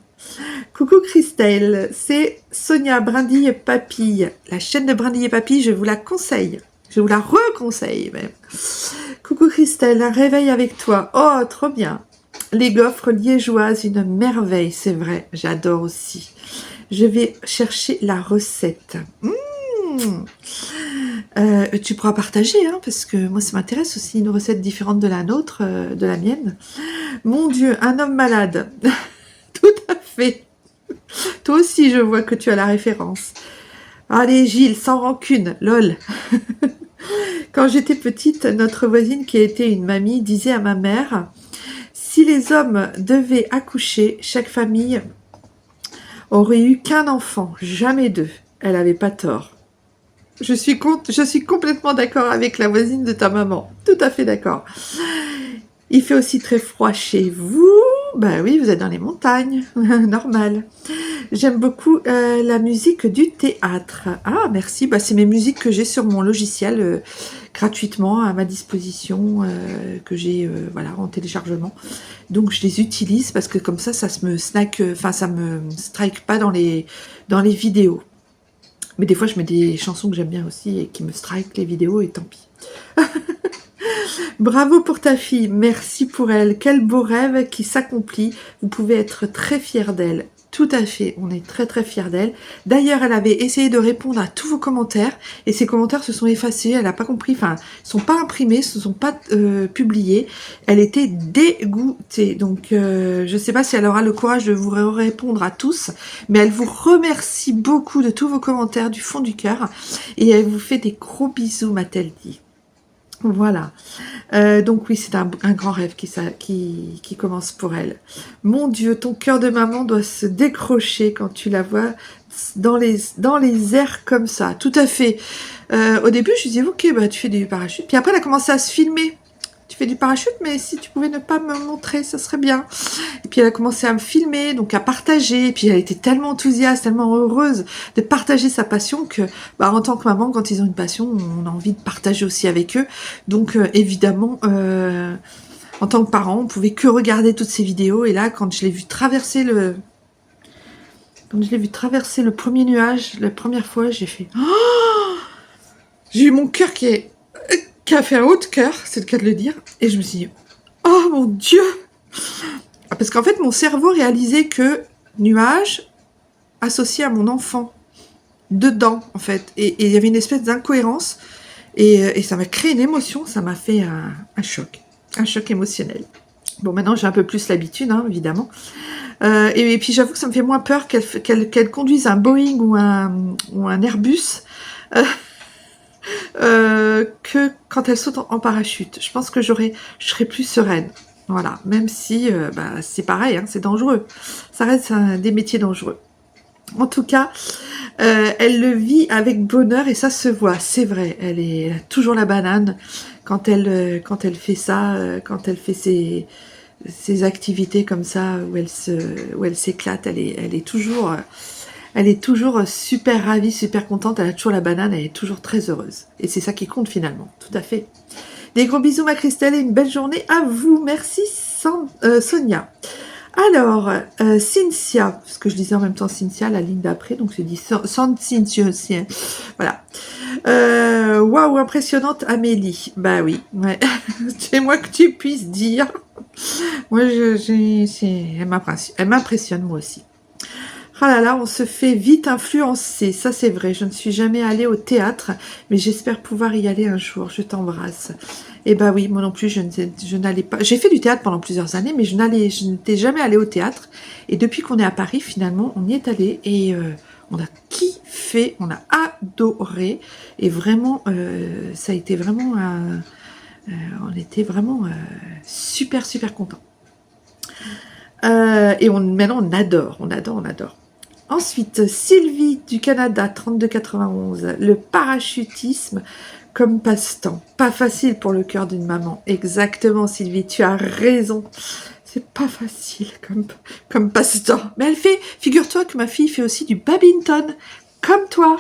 Coucou Christelle, c'est Sonia Brindille et Papille. La chaîne de Brindille et Papille, je vous la conseille. Je vous la reconseille même. Coucou Christelle, un réveil avec toi. Oh, trop bien. Les gaufres liégeoises, une merveille, c'est vrai. J'adore aussi. Je vais chercher la recette. Tu pourras partager, hein, parce que moi, ça m'intéresse aussi, une recette différente de la nôtre, de la mienne. Mon Dieu, un homme malade. Tout à fait. Toi aussi, je vois que tu as la référence. Allez, Gilles, sans rancune, lol. Quand j'étais petite, notre voisine qui était une mamie disait à ma mère, si les hommes devaient accoucher, chaque famille aurait eu qu'un enfant, jamais 2. Elle avait pas tort. Je suis complètement d'accord avec la voisine de ta maman. Tout à fait d'accord. Il fait aussi très froid chez vous. Ben oui, vous êtes dans les montagnes. Normal. J'aime beaucoup la musique du théâtre. Ah, merci. Bah, c'est mes musiques que j'ai sur mon logiciel gratuitement à ma disposition, que j'ai voilà, en téléchargement. Donc, je les utilise parce que comme ça me snack, ça me strike pas dans les vidéos. Mais des fois, je mets des chansons que j'aime bien aussi et qui me strike les vidéos et tant pis. Bravo pour ta fille, merci pour elle. Quel beau rêve qui s'accomplit. Vous pouvez être très fiers d'elle. Tout à fait, on est très très fiers d'elle. D'ailleurs, elle avait essayé de répondre à tous vos commentaires et ses commentaires se sont effacés. Elle n'a pas compris, enfin, ils sont pas imprimés, ne sont pas publiés. Elle était dégoûtée. Donc, je ne sais pas si elle aura le courage de vous répondre à tous, mais elle vous remercie beaucoup de tous vos commentaires du fond du cœur et elle vous fait des gros bisous, m'a-t-elle dit. Voilà. Donc oui, c'est un grand rêve qui commence pour elle. Mon Dieu, ton cœur de maman doit se décrocher quand tu la vois dans les airs comme ça. Tout à fait. Au début, je disais, ok, bah tu fais du parachute. Puis après, elle a commencé à se filmer. Tu fais du parachute, mais si tu pouvais ne pas me montrer, ça serait bien. Et puis elle a commencé à me filmer, donc à partager. Et puis elle était tellement enthousiaste, tellement heureuse de partager sa passion que, en tant que maman, quand ils ont une passion, on a envie de partager aussi avec eux. Donc évidemment, en tant que parent, on pouvait que regarder toutes ces vidéos. Et là, quand je l'ai vu traverser le premier nuage, la première fois, j'ai fait, oh, j'ai eu mon cœur qui a fait un haut de cœur, c'est le cas de le dire, et je me suis dit, oh mon Dieu! Parce qu'en fait, mon cerveau réalisait que nuage associé à mon enfant, dedans, en fait, et il y avait une espèce d'incohérence, et ça m'a créé une émotion, ça m'a fait un choc émotionnel. Bon, maintenant, j'ai un peu plus l'habitude, hein, évidemment, et puis j'avoue que ça me fait moins peur qu'elle conduise un Boeing ou un Airbus, que quand elle saute en parachute. Je pense que je serais plus sereine. Voilà, même si c'est pareil, hein, c'est dangereux. Ça reste des métiers dangereux. En tout cas, elle le vit avec bonheur et ça se voit, c'est vrai. Elle a toujours la banane quand elle fait ça, quand elle fait ses activités comme ça, où elle s'éclate. Elle est toujours super ravie, super contente, elle a toujours la banane, elle est toujours très heureuse. Et c'est ça qui compte finalement, tout à fait. Des gros bisous ma Christelle et une belle journée à vous. Merci Sonia. Alors, Cynthia, parce que je disais en même temps Cynthia, la ligne d'après, donc je dis Cynthia aussi. Voilà. Waouh, impressionnante Amélie. Bah oui, ouais. C'est moi que tu puisses dire. Moi, elle m'impressionne moi aussi. Oh là là, on se fait vite influencer, ça c'est vrai. Je ne suis jamais allée au théâtre, mais j'espère pouvoir y aller un jour. Je t'embrasse. Eh ben oui, moi non plus, je n'allais pas. J'ai fait du théâtre pendant plusieurs années, mais je n'étais jamais allée au théâtre. Et depuis qu'on est à Paris, finalement, on y est allé et on a kiffé, on a adoré. Et vraiment, ça a été vraiment, on était vraiment super super contents. Et maintenant, on adore, on adore, on adore. Ensuite, Sylvie du Canada, 3291, le parachutisme comme passe-temps. Pas facile pour le cœur d'une maman. Exactement, Sylvie, tu as raison. C'est pas facile comme passe-temps. Mais elle fait, figure-toi que ma fille fait aussi du badminton, comme toi.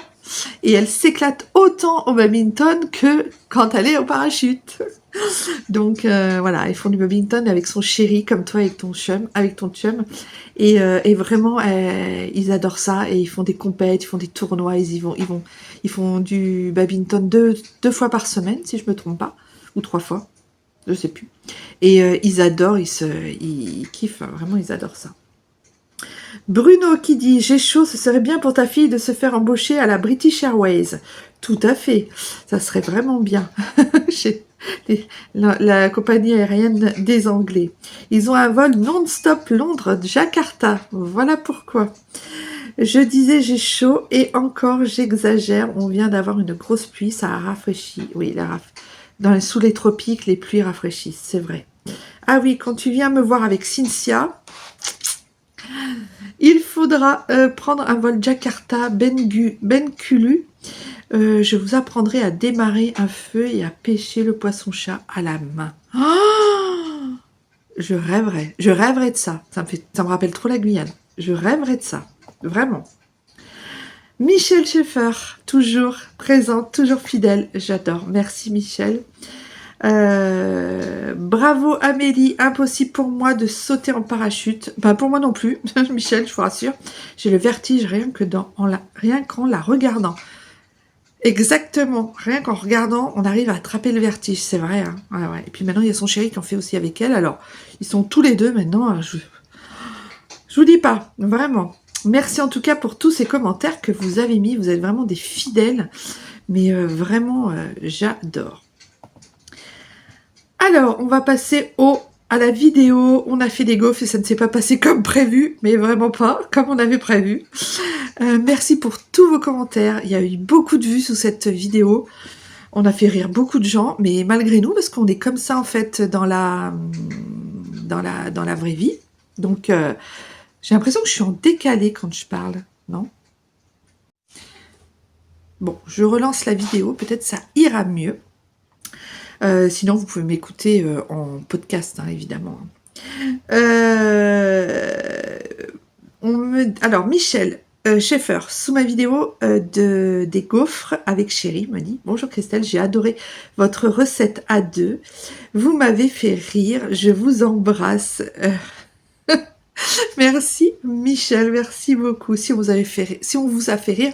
Et elle s'éclate autant au badminton que quand elle est au parachute. Donc voilà, ils font du badminton avec son chéri, comme toi avec ton chum. Et vraiment, ils adorent ça et ils font des compètes, ils font des tournois, ils font du badminton deux fois par semaine, si je me trompe pas, ou 3 fois, je sais plus. Et ils adorent, ils kiffent, vraiment, ils adorent ça. Bruno qui dit « J'ai chaud, ce serait bien pour ta fille de se faire embaucher à la British Airways. » Tout à fait, ça serait vraiment bien. La compagnie aérienne des Anglais. Ils ont un vol non-stop Londres-Jakarta. Voilà pourquoi. Je disais j'ai chaud et encore j'exagère. On vient d'avoir une grosse pluie, ça a rafraîchi. Oui, sous les tropiques, les pluies rafraîchissent, c'est vrai. Ah oui, quand tu viens me voir avec Cynthia, il faudra prendre un vol Jakarta Benkulu. Je vous apprendrai à démarrer un feu et à pêcher le poisson-chat à la main. Oh, je rêverais de ça. Ça me rappelle trop la Guyane. Je rêverais de ça, vraiment. Michel Schaeffer, toujours présente, toujours fidèle. J'adore. Merci Michel. Bravo Amélie, impossible pour moi de sauter en parachute. Bah pour moi non plus, Michel, je vous rassure. J'ai le vertige rien qu'en la regardant. Exactement, rien qu'en regardant, on arrive à attraper le vertige, c'est vrai. Hein. Ouais. Et puis maintenant, il y a son chéri qui en fait aussi avec elle. Alors, ils sont tous les deux maintenant. Je vous dis pas, vraiment. Merci en tout cas pour tous ces commentaires que vous avez mis. Vous êtes vraiment des fidèles. Mais vraiment, j'adore. Alors, on va passer à la vidéo. On a fait des gaufres et ça ne s'est pas passé comme prévu, mais vraiment pas, comme on avait prévu. Merci pour tous vos commentaires. Il y a eu beaucoup de vues sous cette vidéo. On a fait rire beaucoup de gens, mais malgré nous, parce qu'on est comme ça en fait dans la vraie vie. Donc, j'ai l'impression que je suis en décalé quand je parle, non? Bon, je relance la vidéo, peut-être ça ira mieux. Sinon, vous pouvez m'écouter en podcast, hein, évidemment. Alors, Michel Schaeffer, sous ma vidéo des gaufres avec chéri, me dit « Bonjour Christelle, j'ai adoré votre recette à deux. Vous m'avez fait rire, je vous embrasse. » Merci Michel, merci beaucoup. Si on vous a fait rire,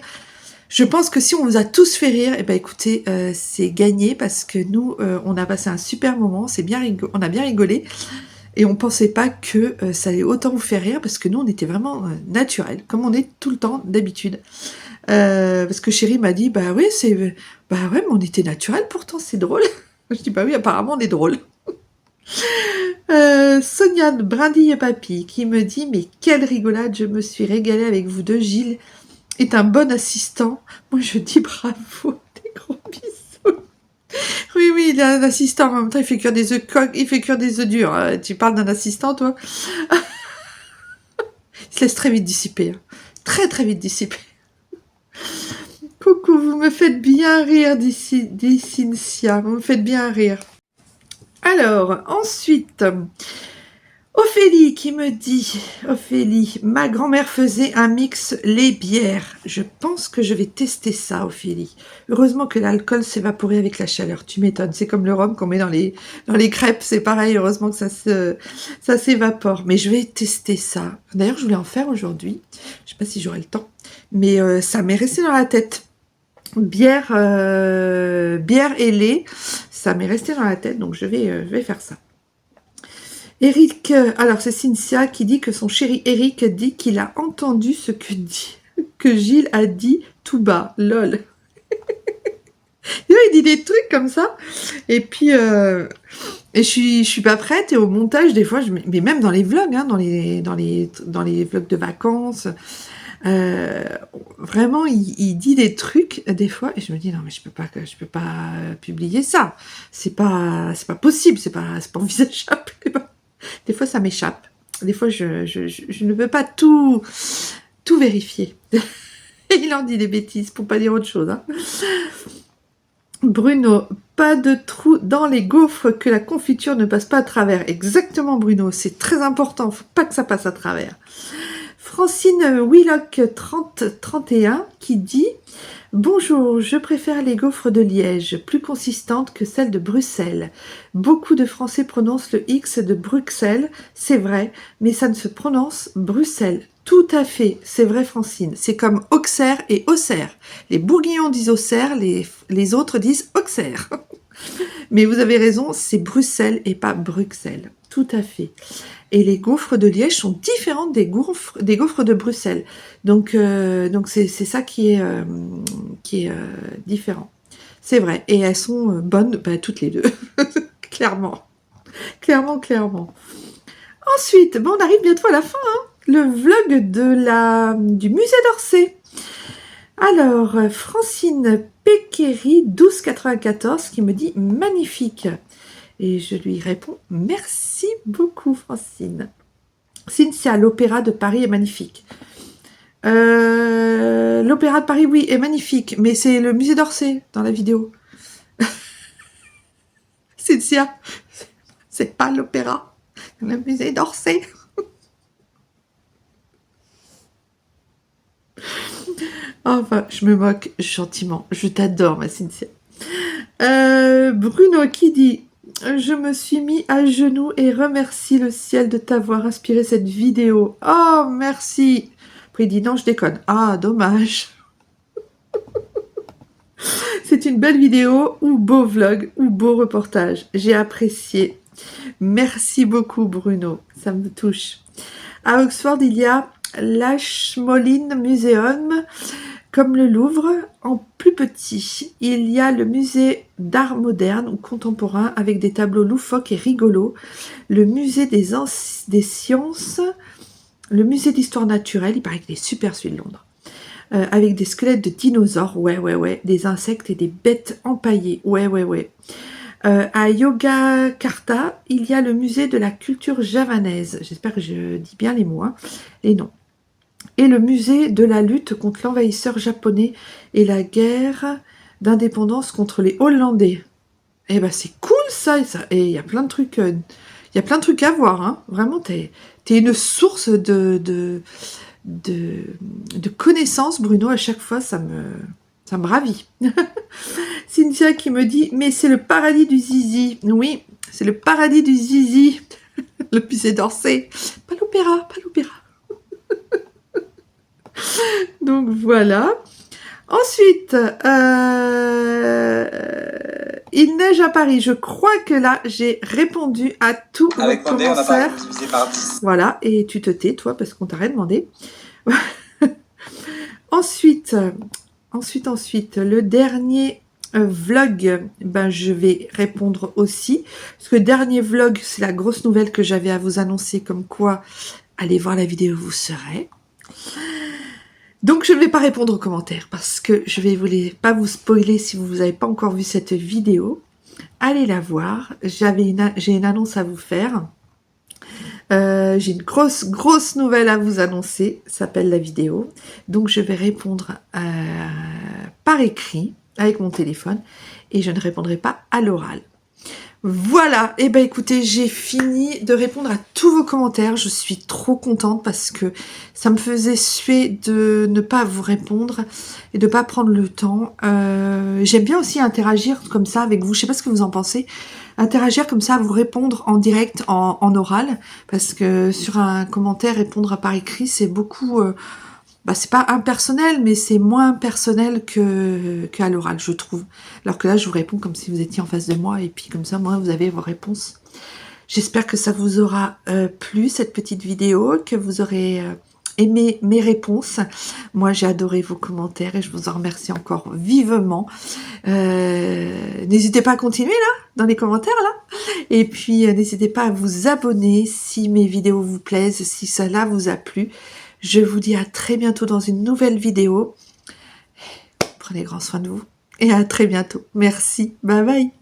je pense que si on vous a tous fait rire, eh ben écoutez, c'est gagné parce que nous, on a passé un super moment, on a bien rigolé et on pensait pas que ça allait autant vous faire rire parce que nous, on était vraiment naturel, comme on est tout le temps d'habitude. Parce que chérie m'a dit, bah oui, mais on était naturel pourtant, c'est drôle. Je dis, bah oui, apparemment on est drôle. Sonia de Brindille et Papy qui me dit, mais quelle rigolade, je me suis régalée avec vous deux, Gilles est un bon assistant. Moi, je dis bravo. Des gros bisous. Oui, il a un assistant. En même temps, il fait cuire des œufs durs. Tu parles d'un assistant, toi? Il se laisse très vite dissiper. Hein. Très, très vite dissiper. Coucou, vous me faites bien rire, dit Cynthia. Vous me faites bien rire. Alors, ensuite... Ophélie qui me dit, Ophélie, ma grand-mère faisait un mix lait-bière. Je pense que je vais tester ça, Ophélie. Heureusement que l'alcool s'évaporait avec la chaleur. Tu m'étonnes, c'est comme le rhum qu'on met dans les crêpes, c'est pareil. Heureusement que ça s'évapore. Mais je vais tester ça. D'ailleurs, je voulais en faire aujourd'hui. Je sais pas si j'aurai le temps, mais ça m'est resté dans la tête. Bière et lait, ça m'est resté dans la tête, donc je vais faire ça. Eric, alors c'est Cynthia qui dit que son chéri Eric dit qu'il a entendu ce que Gilles a dit tout bas. Lol. Il dit des trucs comme ça. Et puis, et je suis pas prête. Et au montage, des fois, mais même dans les vlogs, hein, dans les vlogs de vacances, vraiment, il dit des trucs des fois, et je me dis non mais je peux pas publier ça. C'est pas possible. C'est pas envisageable. Des fois, ça m'échappe. Des fois, je ne peux pas tout vérifier. Et il en dit des bêtises, pour pas dire autre chose. Hein. Bruno, pas de trou dans les gaufres, que la confiture ne passe pas à travers. Exactement, Bruno, c'est très important. Faut pas que ça passe à travers. Francine Willock 3031 qui dit « Bonjour, je préfère les gaufres de Liège, plus consistantes que celles de Bruxelles. Beaucoup de Français prononcent le X de Bruxelles, c'est vrai, mais ça ne se prononce Bruxelles. » Tout à fait, c'est vrai Francine. C'est comme Auxerre et Auxerre. Les Bourguignons disent Auxerre, les autres disent Auxerre. Mais vous avez raison, c'est Bruxelles et pas Bruxelles. Tout à fait. Et les gaufres de Liège sont différentes des gaufres de Bruxelles. Donc c'est ça qui est différent. C'est vrai. Et elles sont bonnes, toutes les deux. Clairement. Clairement. Ensuite, on arrive bientôt à la fin. Hein. Le vlog du musée d'Orsay. Alors, Francine Péquéry 1294 qui me dit magnifique. Et je lui réponds merci beaucoup Francine. Cynthia, l'opéra de Paris est magnifique. L'opéra de Paris, oui, est magnifique, mais c'est le musée d'Orsay dans la vidéo. Cynthia, c'est pas l'opéra, le musée d'Orsay. Enfin, je me moque gentiment. Je t'adore, ma Cynthia. Bruno qui dit « Je me suis mis à genoux et remercie le ciel de t'avoir inspiré cette vidéo. Oh, merci !» Après, il dit « Non, je déconne. Ah, dommage. » C'est une belle vidéo, ou beau vlog, ou beau reportage. J'ai apprécié. Merci beaucoup, Bruno. Ça me touche. À Oxford, il y a l'Ashmolean Museum, comme le Louvre, en plus petit. Il y a le musée d'art moderne ou contemporain avec des tableaux loufoques et rigolos, le musée des sciences, le musée d'histoire naturelle, il paraît qu'il est super celui de Londres, avec des squelettes de dinosaures, ouais, des insectes et des bêtes empaillées, ouais. À Yogyakarta, il y a le musée de la culture javanaise, j'espère que je dis bien les mots, hein, les noms. Et le musée de la lutte contre l'envahisseur japonais et la guerre d'indépendance contre les Hollandais. Eh ben c'est cool ça, et il y a plein de trucs, à voir, hein. Vraiment t'es une source de connaissances, Bruno. À chaque fois ça me ravit. Cynthia qui me dit mais c'est le paradis du zizi. Oui, c'est le paradis du zizi. Le musée d'Orsay, pas l'opéra. Donc voilà. Ensuite, il neige à Paris. Je crois que là, j'ai répondu à tous vos commentaires. Voilà, et tu te tais, toi, parce qu'on t'a rien demandé. Ensuite, le dernier vlog, je vais répondre aussi. Parce que le dernier vlog, c'est la grosse nouvelle que j'avais à vous annoncer, comme quoi, allez voir la vidéo, vous serez. Donc je ne vais pas répondre aux commentaires parce que je vais pas vous spoiler si vous n'avez pas encore vu cette vidéo. Allez la voir. J'ai une annonce à vous faire. J'ai une grosse nouvelle à vous annoncer. Ça s'appelle la vidéo. Donc je vais répondre par écrit avec mon téléphone et je ne répondrai pas à l'oral. Voilà, et écoutez, j'ai fini de répondre à tous vos commentaires. Je suis trop contente parce que ça me faisait suer de ne pas vous répondre et de pas prendre le temps. J'aime bien aussi interagir comme ça avec vous. Je sais pas ce que vous en pensez. Interagir comme ça, vous répondre en direct, en oral, parce que sur un commentaire, répondre par écrit, c'est beaucoup... c'est pas impersonnel, mais c'est moins personnel qu'à l'oral, je trouve. Alors que là, je vous réponds comme si vous étiez en face de moi, et puis comme ça, moi, vous avez vos réponses J'espère que ça vous aura plu, cette petite vidéo, que vous aurez aimé mes réponses. Moi, j'ai adoré vos commentaires et je vous en remercie encore vivement. N'hésitez pas à continuer là, dans les commentaires là. Et puis, n'hésitez pas à vous abonner si mes vidéos vous plaisent, si cela vous a plu. Je vous dis à très bientôt dans une nouvelle vidéo. Prenez grand soin de vous et à très bientôt. Merci. Bye bye.